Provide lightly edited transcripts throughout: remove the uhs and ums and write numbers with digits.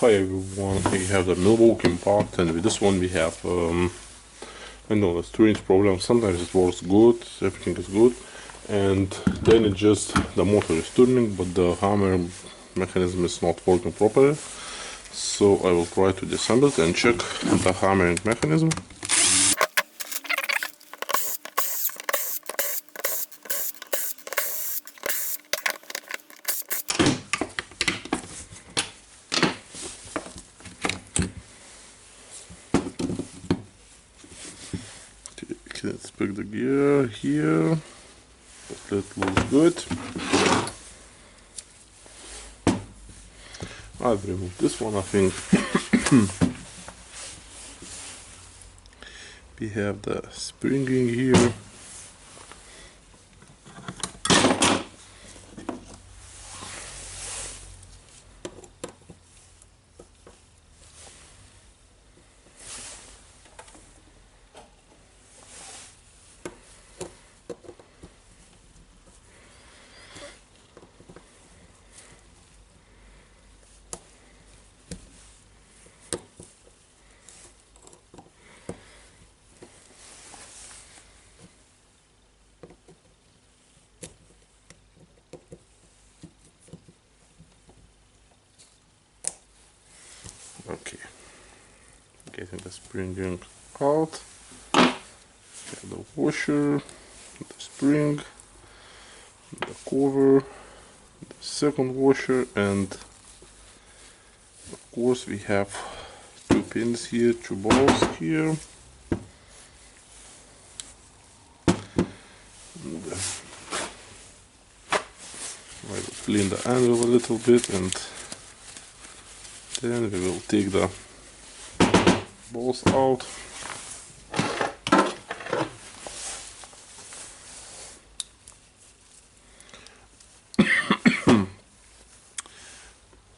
Hi everyone, we have the Milwaukee M18 and with this one we have I know a strange problem. Sometimes it works good, everything is good, and then it just the motor is turning but the hammer mechanism is not working properly. So I will try to disassemble it and check the hammering mechanism. Let's pick the gear here. That looks good. I've removed this one, I think. We have the springing here. Okay, getting the springing out. Have the washer, the spring, the cover, the second washer, and of course we have two pins here, two balls here. And, I will clean the anvil a little bit and then we will take the balls out.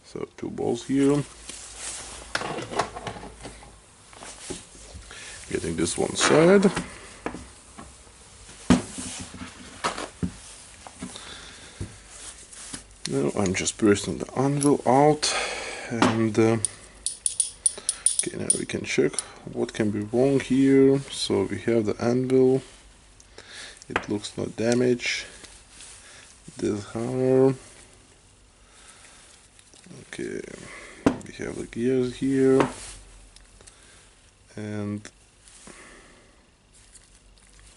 So two balls here. Getting this one side. Now I'm just pressing the anvil out. And okay, now we can check what can be wrong here. So we have the anvil, it looks not damaged. This hammer, okay, we have the gears here, and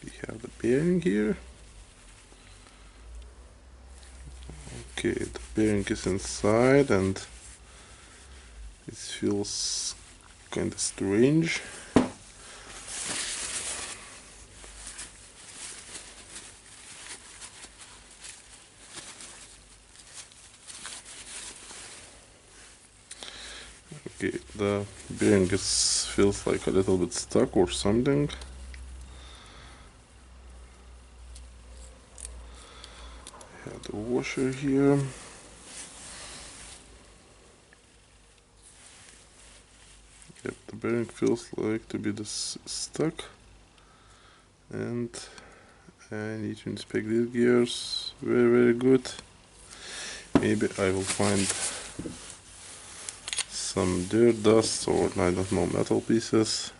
we have the bearing here. Okay, the bearing is inside and it feels kind of strange. Okay, the bearing feels like a little bit stuck or something. I have the washer here. Yep, the bearing feels like to be stuck, and I need to inspect these gears very good. Maybe I will find some dirt, dust, or I don't know, metal pieces.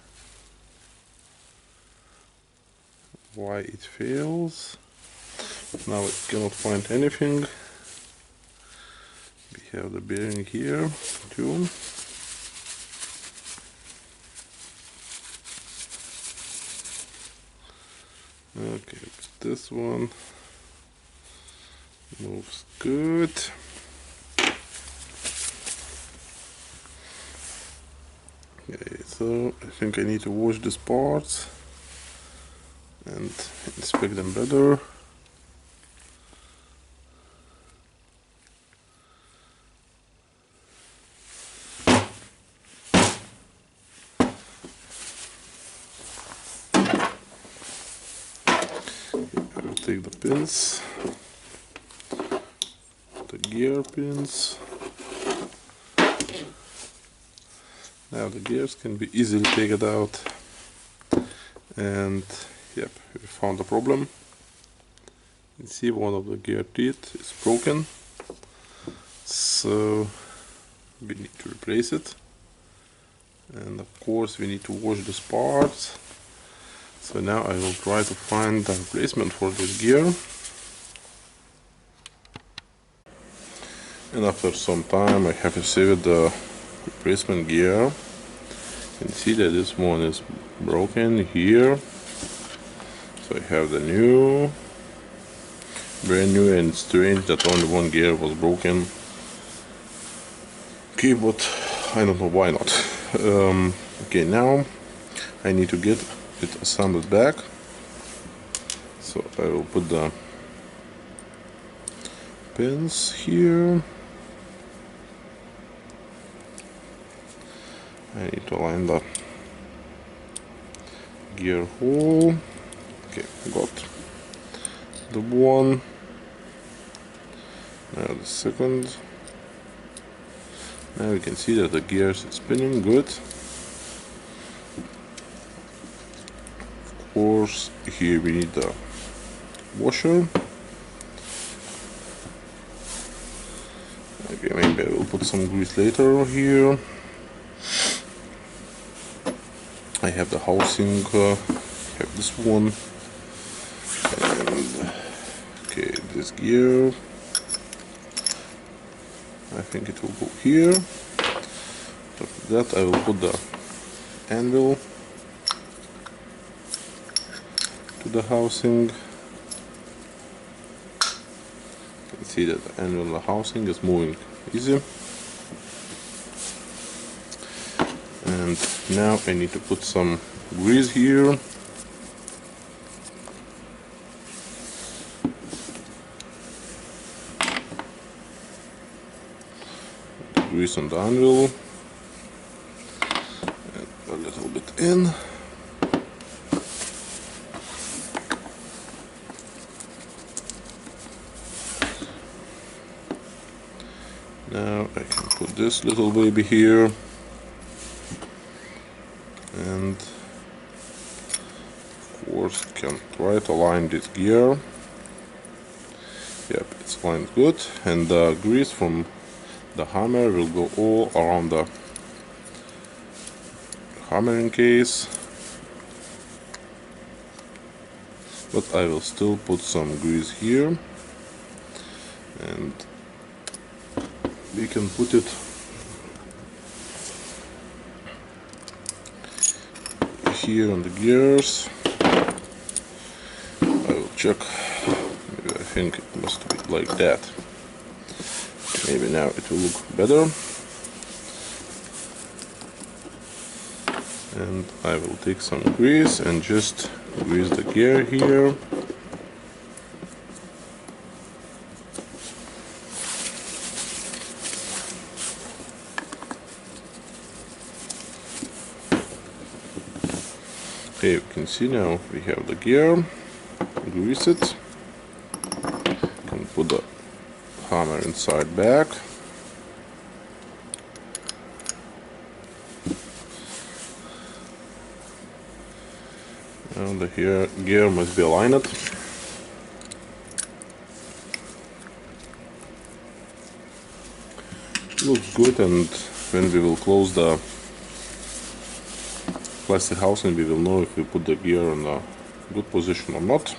Why it fails? Now I cannot find anything. We have the bearing here too. Okay, this one moves good. Okay, so I think I need to wash these parts and inspect them better. Take the pins, the gear pins. Now the gears can be easily taken out, and yep, we found the problem. You see one of the gear teeth is broken, so we need to replace it. And of course we need to wash these parts. So now I will try to find the replacement for this gear. And after some time I have received the replacement gear. You can see that this one is broken here. So I have the new, brand new, and strange that only one gear was broken. Okay, but I don't know why not. Okay, now I need to get it assembled back. So I will put the pins here. I need to align the gear hole. Okay, got the one. Now the second. Now we can see that the gears is spinning good. Of course, here we need the washer. Okay, maybe I will put some grease later here. I have the housing, have this one, and okay, this gear, I think it will go here. After that I will put the anvil to the housing. You can see that the anvil and the housing is moving easy. And now I need to put some grease here. Grease on the anvil and a little bit in. Now I can put this little baby here. And of course can try to align this gear. Yep, it's aligned good, and the grease from the hammer will go all around the hammering case, but I will still put some grease here, and we can put it here on the gears. I will check. Maybe I think it must be like that. Maybe now it will look better. And I will take some grease and just grease the gear here. Okay, you can see now we have the gear, grease it, can put the hammer inside back, and the gear must be aligned. Looks good, and when we will close the plastic housing we will know if we put the gear in a good position or not.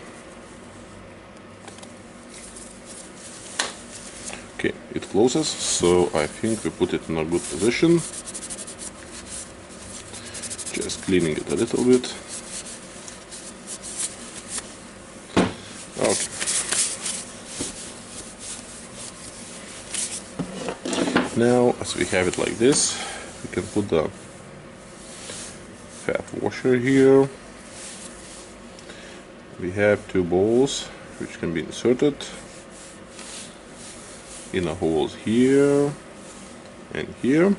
Okay, it closes, so I think we put it in a good position. Just cleaning it a little bit. Okay. Now, as we have it like this, we can put the fat washer here. We have two balls which can be inserted in a holes here and here.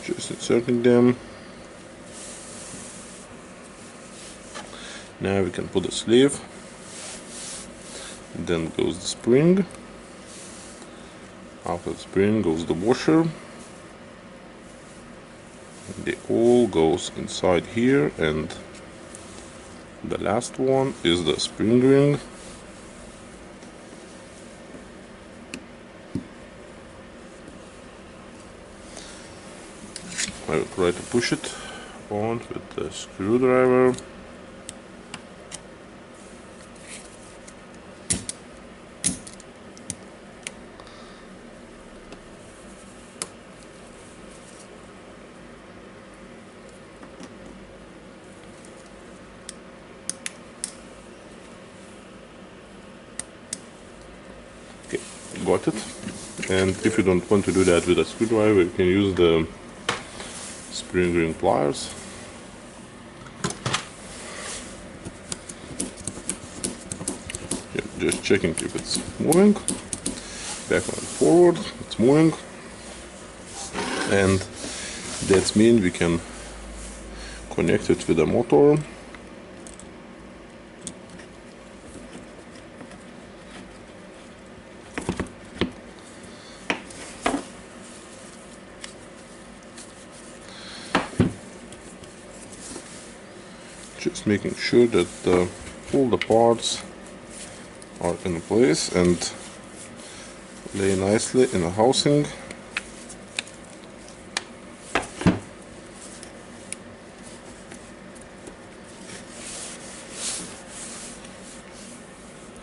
Just inserting them. Now we can put the sleeve. Then goes the spring. After the spring goes the washer. They all goes inside here, and the last one is the spring ring. I will try to push it on with the screwdriver. Okay, got it. And if you don't want to do that with a screwdriver, you can use the spring ring pliers. Yeah, just checking if it's moving. Backward and forward, it's moving. And that means we can connect it with the motor. Just making sure that all the parts are in place and lay nicely in a housing.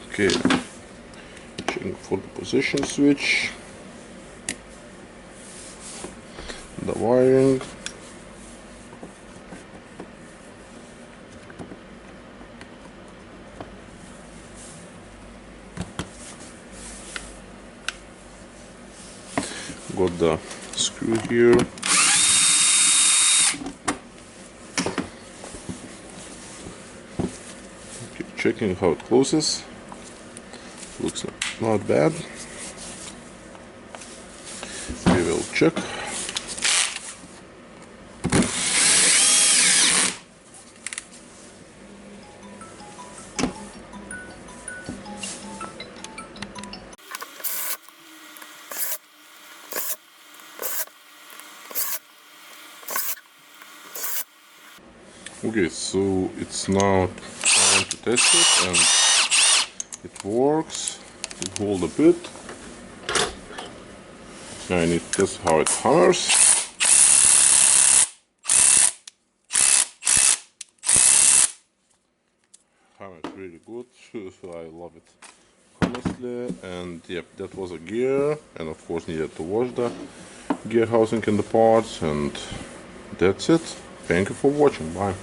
Okay, checking for the position switch, the wiring. Got the screw here. Okay, checking how it closes. Looks not bad. We will check. Okay, so it's now time to test it, and it works. You hold a bit. Now I need to test how it hammers. Hammers really good, so I love it honestly. And yep, that was a gear, and of course needed to wash the gear housing and the parts, and that's it. Thank you for watching. Bye.